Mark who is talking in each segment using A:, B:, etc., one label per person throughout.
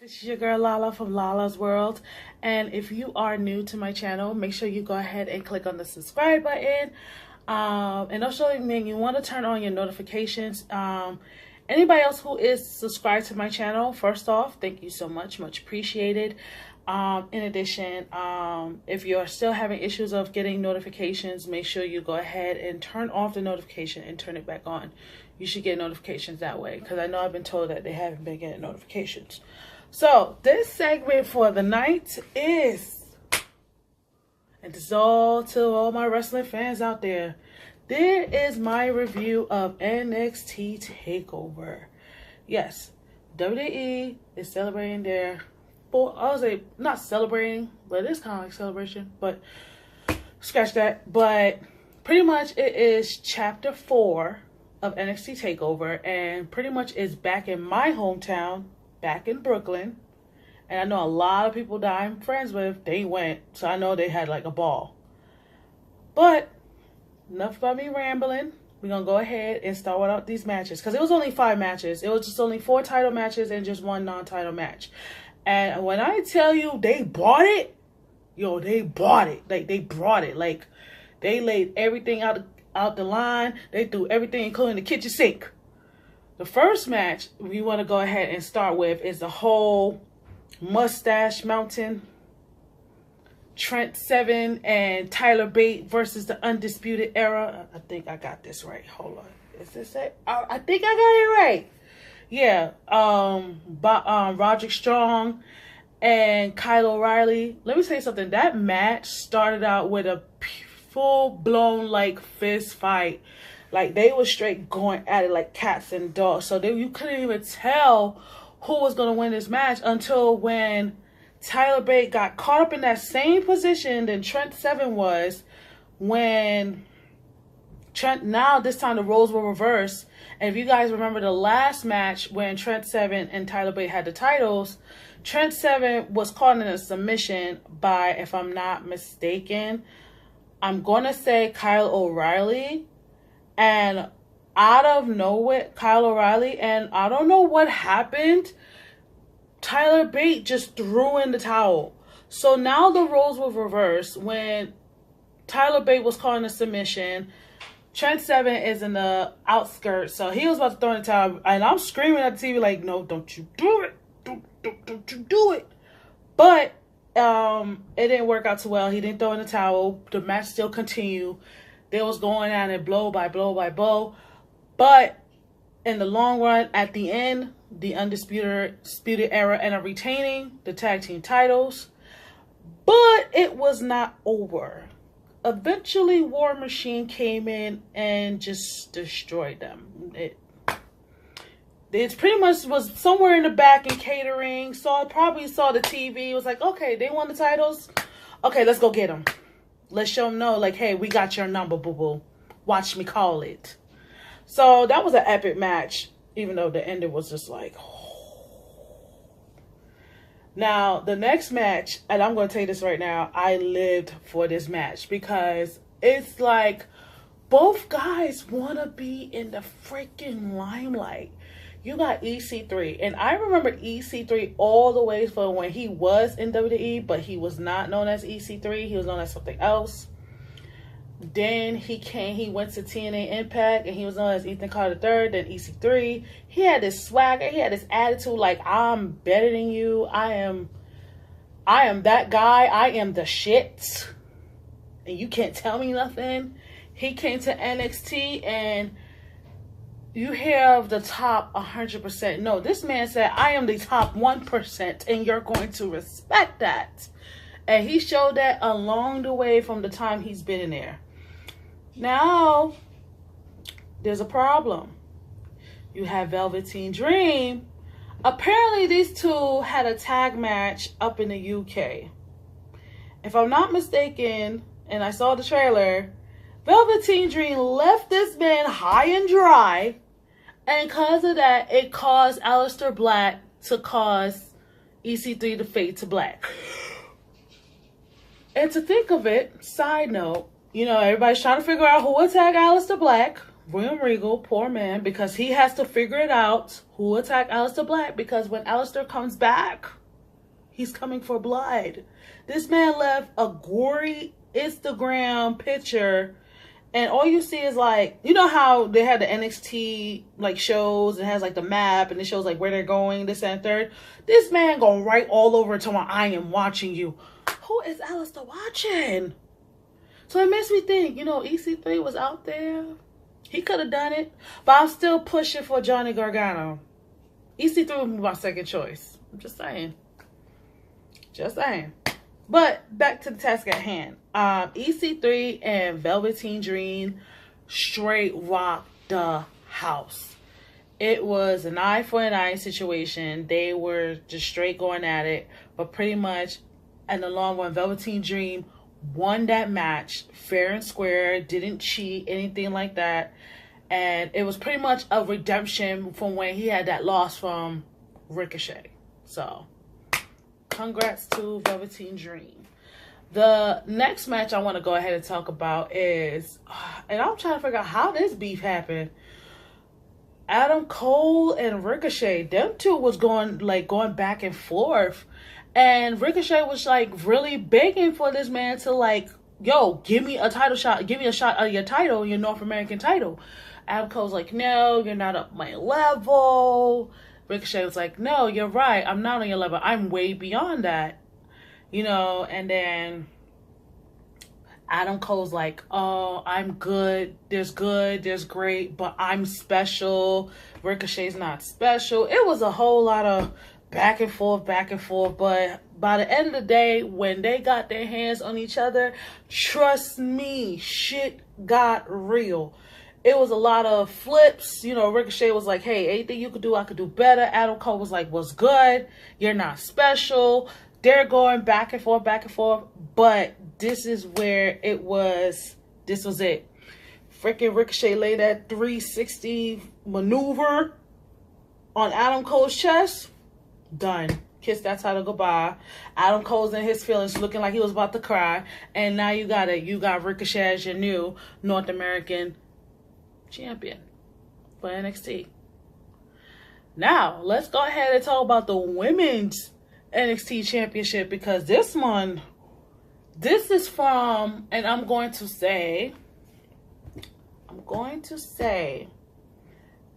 A: This is your girl Lala from Lala's World, and if you are new to my channel, make sure you go ahead and click on the subscribe button, and also you want to turn on your notifications. Anybody else who is subscribed to my channel, first off, thank you so much appreciated. In addition, if you're still having issues of getting notifications, make sure you go ahead and turn off the notification and turn it back on. You should get notifications that way, because I know I've been told that they haven't been getting notifications. So this segment for the night is, and this is all to all my wrestling fans out there, there is my review of NXT Takeover. Yes, WWE is celebrating their, well, I was not celebrating, but it is kind of like celebration, but scratch that. But pretty much it is chapter 4 of NXT Takeover, and pretty much is back in my hometown, back in Brooklyn. And I know a lot of people that I'm friends with, they went, so I know they had like a ball. But enough about me rambling. We're gonna go ahead and start out these matches, because it was only 5 matches. It was just only 4 title matches and just 1 non-title match. And when I tell you they bought it, yo, they bought it. Like, they brought it. Like, they laid everything out the line. They threw everything, including the kitchen sink. The first match we want to go ahead and start with is the whole Mustache Mountain, Trent Seven and Tyler Bate versus the Undisputed Era. I think I got this right. Hold on. Is this it? I think I got it right. Yeah. Roderick Strong and Kyle O'Reilly. Let me say something. That match started out with a full-blown, like, fist fight. Like, they were straight going at it like cats and dogs. So you couldn't even tell who was going to win this match until when Tyler Bate got caught up in that same position that Trent Seven was, when Trent, now this time the roles were reversed. And if you guys remember the last match when Trent Seven and Tyler Bate had the titles, Trent Seven was caught in a submission by, if I'm not mistaken, I'm going to say Kyle O'Reilly. And out of nowhere, Kyle O'Reilly, and I don't know what happened, Tyler Bate just threw in the towel. So now the roles were reversed. When Tyler Bate was caught in a submission, Trent Seven is in the outskirts, so he was about to throw in the towel, and I'm screaming at the TV like, no, don't you do it. Don't you do it. But it didn't work out too well. He didn't throw in the towel. The match still continued. They was going at it blow by blow by blow. But in the long run, at the end, the Undisputed Era ended up retaining the tag team titles. But it was not over. Eventually, War Machine came in and just destroyed them. It pretty much was somewhere in the back in catering. Probably saw the TV. Was like, okay, they won the titles. Okay, let's go get them. Let's show them know, like, hey, we got your number, boo-boo. Watch me call it. So that was an epic match, even though the ending was just like, oh. Now, the next match, and I'm going to tell you this right now, I lived for this match, because it's like both guys want to be in the freaking limelight. You got EC3, and I remember EC3 all the way from when he was in WWE, but he was not known as EC3. He was known as something else. Then he went to TNA Impact, and he was known as Ethan Carter III, then EC3. He had this swagger, he had this attitude like, I'm better than you. I am that guy. I am the shit, and you can't tell me nothing. He came to NXT, and you have the top 100%. No, this man said, I am the top 1%, and you're going to respect that. And he showed that along the way from the time he's been in there. Now, there's a problem. You have Velveteen Dream. Apparently, these two had a tag match up in the UK. If I'm not mistaken, and I saw the trailer, Velveteen Dream left this man high and dry, and because of that, it caused Aleister Black to cause EC3 to fade to black. And to think of it, side note, you know, everybody's trying to figure out who attacked Aleister Black. William Regal, poor man, because he has to figure it out who attacked Aleister Black, because when Aleister comes back, he's coming for blood. This man left a gory Instagram picture, and all you see is like, you know how they had the NXT like shows, it has like the map and it shows like where they're going, this and third. This man going right all over to my I am watching you. Who is Aleister watching? So it makes me think, you know, EC3 was out there. He could have done it, but I'm still pushing for Johnny Gargano. EC3 would be my second choice. I'm just saying. Just saying. But back to the task at hand. EC3 and Velveteen Dream straight rocked the house. It was an eye for an eye situation. They were just straight going at it. But pretty much in the long run, Velveteen Dream won that match fair and square. Didn't cheat, anything like that. And it was pretty much a redemption from when he had that loss from Ricochet. So congrats to Velveteen Dream. The next match I want to go ahead and talk about is, and I'm trying to figure out how this beef happened. Adam Cole and Ricochet, them two was going back and forth. And Ricochet was like really begging for this man to like, yo, give me a title shot. Give me a shot of your title, your North American title. Adam Cole's like, no, you're not up my level. Ricochet was like, no, you're right. I'm not on your level. I'm way beyond that. You know, and then Adam Cole's like, oh, I'm good, there's great, but I'm special. Ricochet's not special. It was a whole lot of back and forth, but by the end of the day, when they got their hands on each other, trust me, shit got real. It was a lot of flips. You know, Ricochet was like, hey, anything you could do, I could do better. Adam Cole was like, what's good? You're not special. They're going back and forth, but this is where it was, this was it. Freaking Ricochet laid that 360 maneuver on Adam Cole's chest. Done. Kiss that title goodbye. Adam Cole's in his feelings, looking like he was about to cry. And now you got it. You got Ricochet as your new North American champion for NXT. Now, let's go ahead and talk about the women's NXT championship, because this is from, and I'm going to say,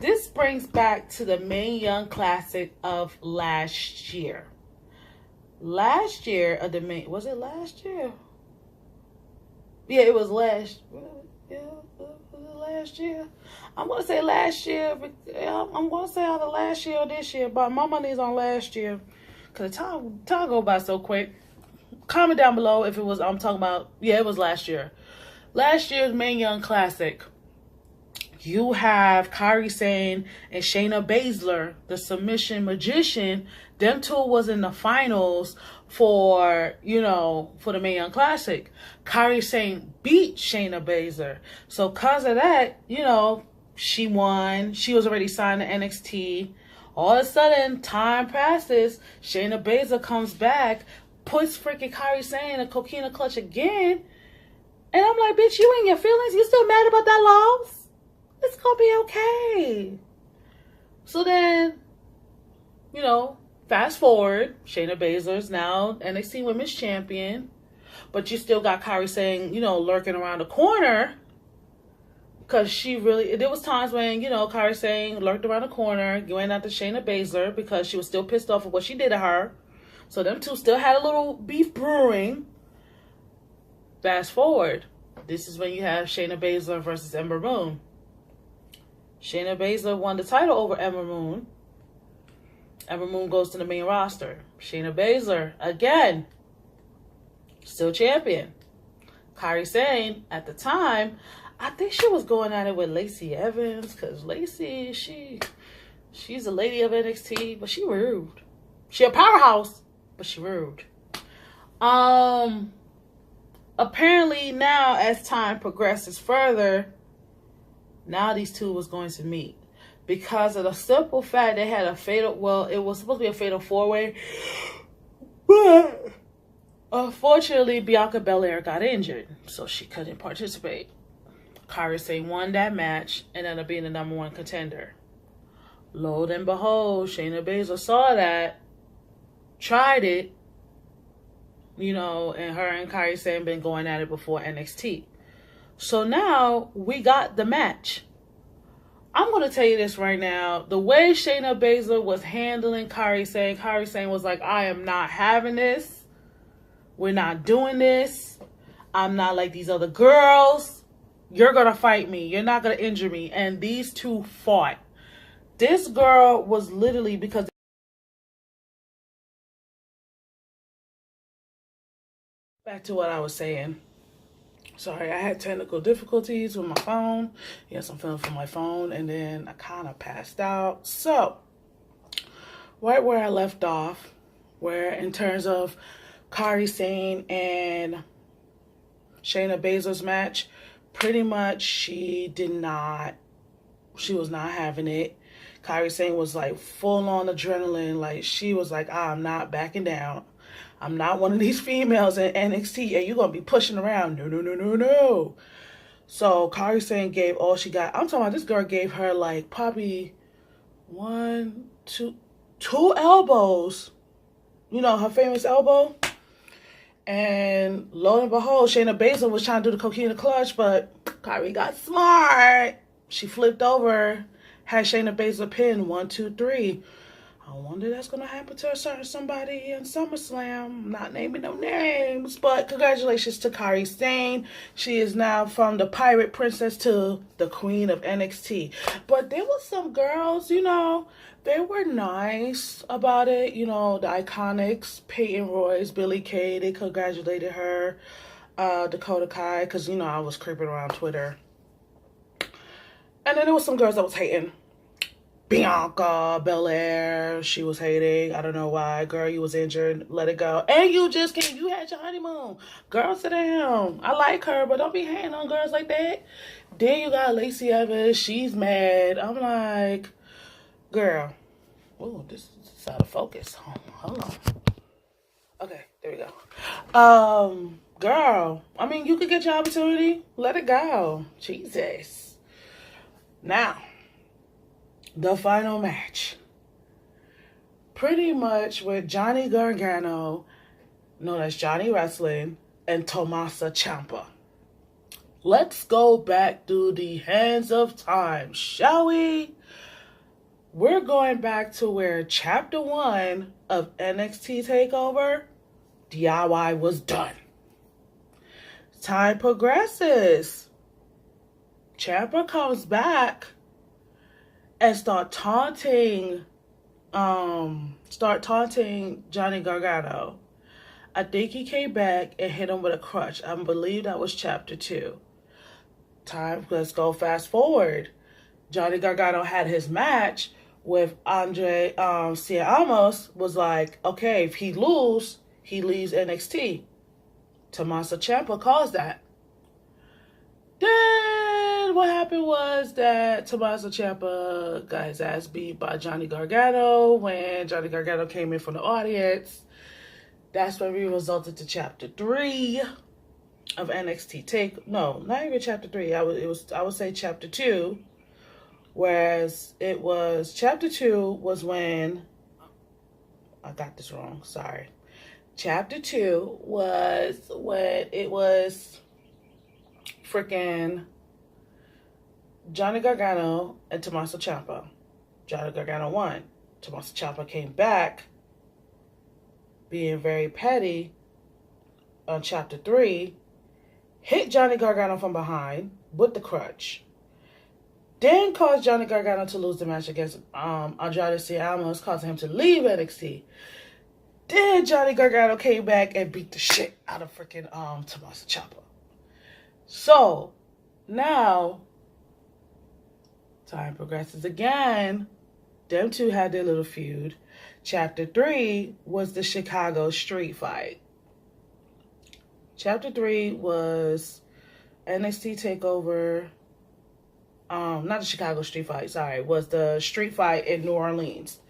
A: this brings back to the Mae Young Classic of last year. Was it last year? Yeah, it was last year. I'm going to say last year. I'm going to say either last year or this year, but my money's on last year. Because time go by so quick. Comment down below if it was, I'm talking about, yeah, it was last year. Last year's Mae Young Classic. You have Kairi Sane and Shayna Baszler, the submission magician. Them two was in the finals for, you know, for the Mae Young Classic. Kairi Sane beat Shayna Baszler. So because of that, you know, she won. She was already signed to NXT. All of a sudden, time passes. Shayna Baszler comes back, puts freaking Kairi Sane in a coquina clutch again. And I'm like, bitch, you in your feelings? You still mad about that loss? It's going to be okay. So then, you know, fast forward. Shayna Baszler's now NXT Women's Champion. But you still got Kairi Sane, you know, lurking around the corner. Because she really, there was times when, you know, Kairi Sane lurked around the corner, going after Shayna Baszler because she was still pissed off at what she did to her. So them two still had a little beef brewing. Fast forward. This is when you have Shayna Baszler versus Ember Moon. Shayna Baszler won the title over Ember Moon. Ember Moon goes to the main roster. Shayna Baszler, again, still champion. Kairi Sane, at the time, I think she was going at it with Lacey Evans, because Lacey, she's a lady of NXT, but she rude. She a powerhouse, but she rude. Apparently now, as time progresses further, now these two was going to meet. Because of the simple fact they had a fatal, well, it was supposed to be a fatal four-way, but unfortunately, Bianca Belair got injured, so she couldn't participate. Kairi Sane won that match and ended up being the number one contender. Lo and behold, Shayna Baszler saw that, tried it, and her and Kairi Sane been going at it before NXT. So now we got the match. I'm going to tell you this right now. The way Shayna Baszler was handling Kairi Sane was like, I am not having this. We're not doing this. I'm not like these other girls. You're going to fight me. You're not going to injure me. And these two fought. This girl was literally, because back to what I was saying. Sorry, I had technical difficulties with my phone. Yes, I'm feeling from my phone, and then I kind of passed out. So, right where I left off, where in terms of Kairi Sane and Shayna Baszler's match, pretty much she was not having it. Kairi Sane was like full on adrenaline. Like, she was like, I'm not backing down. I'm not one of these females in NXT and you're going to be pushing around. No. So Kairi Sane gave all she got. I'm talking about this girl gave her like probably two elbows. Her famous elbow. And lo and behold, Shayna Baszler was trying to do the coquina clutch, but Kairi got smart. She flipped over, had Shayna Baszler pinned 1, 2, 3. I wonder that's going to happen to a certain somebody in SummerSlam. I'm not naming no names, but congratulations to Kairi Sane. She is now from the Pirate Princess to the Queen of NXT. But there was some girls, they were nice about it. The Iconics, Peyton Royce, Billie Kay, they congratulated her. Dakota Kai, because, I was creeping around Twitter. And then there was some girls that was hating. Bianca Belair, she was hating. I don't know why. Girl, you was injured. Let it go. And you just came. You had your honeymoon. Girl, sit down. I like her, but don't be hating on girls like that. Then you got Lacey Evans. She's mad. I'm like, girl. Oh, this is out of focus. Hold on. Okay, there we go. Girl, I mean, you could get your opportunity. Let it go. Jesus. Now, the final match. Pretty much with Johnny Gargano, known as Johnny Wrestling, and Tommaso Ciampa. Let's go back through the hands of time, shall we? We're going back to where Chapter 1 of NXT Takeover, DIY, was done. Time progresses. Ciampa comes back and start taunting Johnny Gargano. I think he came back and hit him with a crutch. I believe that was Chapter 2. Let's go fast forward. Johnny Gargano had his match with Andre Ciamos. Was like, okay, if he loses, he leaves NXT. Tommaso Ciampa caused that. Then what happened was that Tommaso Ciampa got his ass beat by Johnny Gargano when Johnny Gargano came in from the audience. That's when we resulted to Chapter 3 of NXT No, not even Chapter 3. I would say Chapter 2. Whereas it was Chapter 2 was when I got this wrong. Sorry. Chapter 2 was when it was freaking Johnny Gargano and Tommaso Ciampa. Johnny Gargano won. Tommaso Ciampa came back being very petty on Chapter 3, hit Johnny Gargano from behind with the crutch, then caused Johnny Gargano to lose the match against Andrade Ciamos, causing him to leave NXT. Then Johnny Gargano came back and beat the shit out of freaking Tommaso Ciampa. So, now, time progresses again. Them two had their little feud. Chapter 3 was the Chicago street fight. Chapter 3 was NXT Takeover. Not the Chicago street fight, sorry. Was the street fight in New Orleans.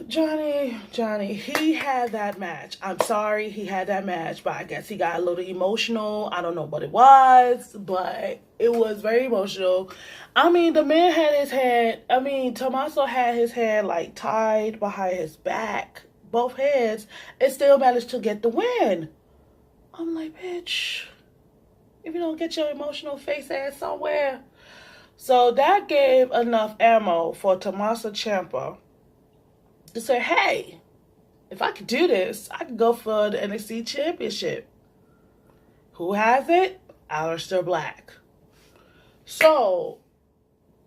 A: Johnny, he had that match. I'm sorry he had that match, but I guess he got a little emotional. I don't know what it was, but it was very emotional. I mean, the man had his hand, Tommaso had his hand like tied behind his back, both hands, and still managed to get the win. I'm like, bitch, if you don't get your emotional face ass somewhere. So that gave enough ammo for Tommaso Ciampa to say, hey, if I could do this, I could go for the NXT Championship. Who has it? Aleister Black. So,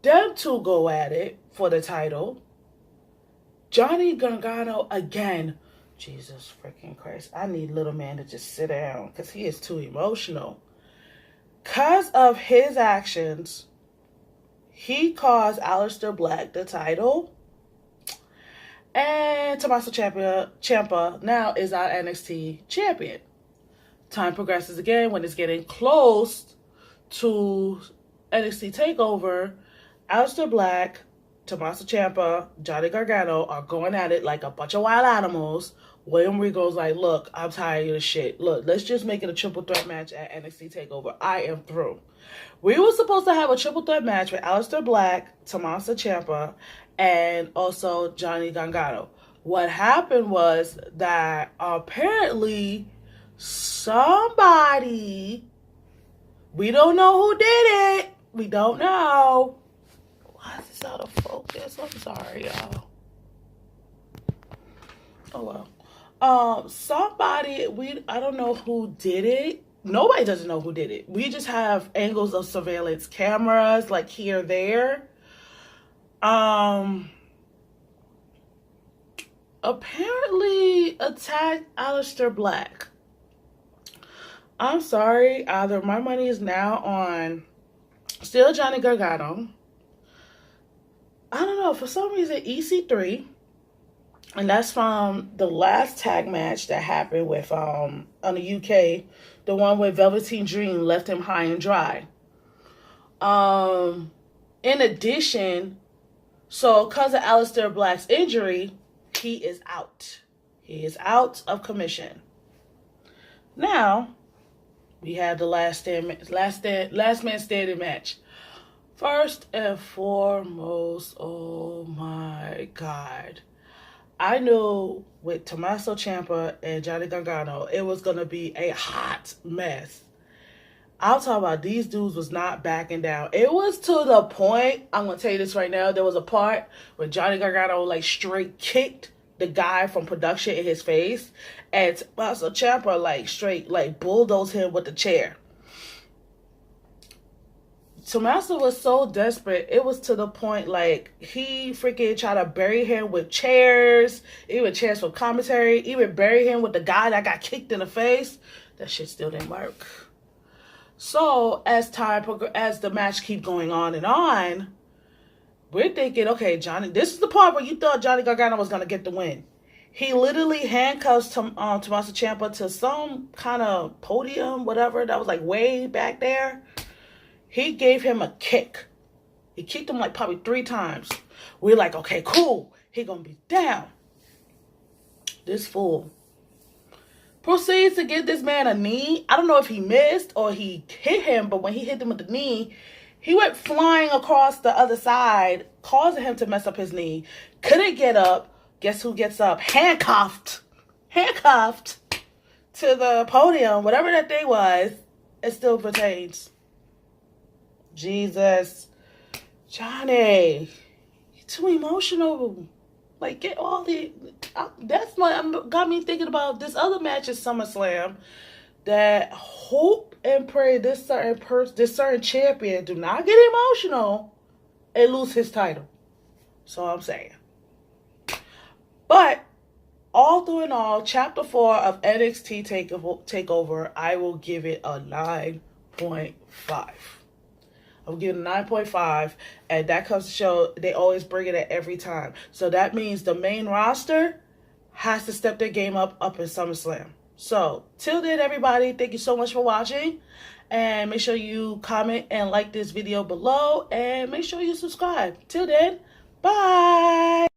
A: them two go at it for the title. Johnny Gargano again. Jesus freaking Christ. I need little man to just sit down because he is too emotional. Because of his actions, he caused Aleister Black the title. And Tommaso Ciampa now is our NXT champion. Time progresses again when it's getting close to NXT Takeover. Aleister Black, Tommaso Ciampa, Johnny Gargano are going at it like a bunch of wild animals. William Regal's like, look, I'm tired of this shit. Look, let's just make it a triple threat match at NXT Takeover. I am through. We were supposed to have a triple threat match with Aleister Black, Tommaso Ciampa, and also Johnny Gargano. What happened was that apparently somebody, we don't know who did it. We don't know. Why is this out of focus? I'm sorry, y'all. Oh well. Somebody, I don't know who did it. Nobody doesn't know who did it. We just have angles of surveillance cameras like here, there. Apparently attacked Aleister Black. I'm sorry. Either my money is now on still Johnny Gargano. I don't know. For some reason, EC3. And that's from the last tag match that happened with on the UK, the one where Velveteen Dream left him high and dry. In addition, so because of Aleister Black's injury, he is out. He is out of commission. Now, we have the last man standing match. First and foremost, oh my God. I knew with Tommaso Ciampa and Johnny Gargano, it was going to be a hot mess. I'll talk about these dudes was not backing down. It was to the point, I'm going to tell you this right now, there was a part where Johnny Gargano like straight kicked the guy from production in his face, and Tommaso Ciampa like straight like bulldozed him with the chair. Tommaso was so desperate, it was to the point like he freaking tried to bury him with chairs, even chairs for commentary, even bury him with the guy that got kicked in the face. That shit still didn't work. So as the match keep going on and on, we're thinking, okay, Johnny, this is the part where you thought Johnny Gargano was gonna get the win. He literally handcuffs Tommaso Ciampa to some kind of podium, whatever, that was like way back there. He gave him a kick. He kicked him like probably 3 times. We're like, okay, cool. He gonna be down. This fool proceeds to give this man a knee. I don't know if he missed or he hit him, but when he hit him with the knee, he went flying across the other side, causing him to mess up his knee. Couldn't get up. Guess who gets up? Handcuffed to the podium, whatever that thing was. It still pertains. Jesus. Johnny, you're too emotional. Like, get all the... that's what got me thinking about this other match at SummerSlam. That hope and pray this certain champion do not get emotional and lose his title. So I'm saying. But all through and all, Chapter 4 of NXT Takeover, I will give it a 9.5. I'm giving it a 9.5, and that comes to show they always bring it at every time. So that means the main roster has to step their game up in SummerSlam. So, till then, everybody, thank you so much for watching. And make sure you comment and like this video below. And make sure you subscribe. Till then, bye.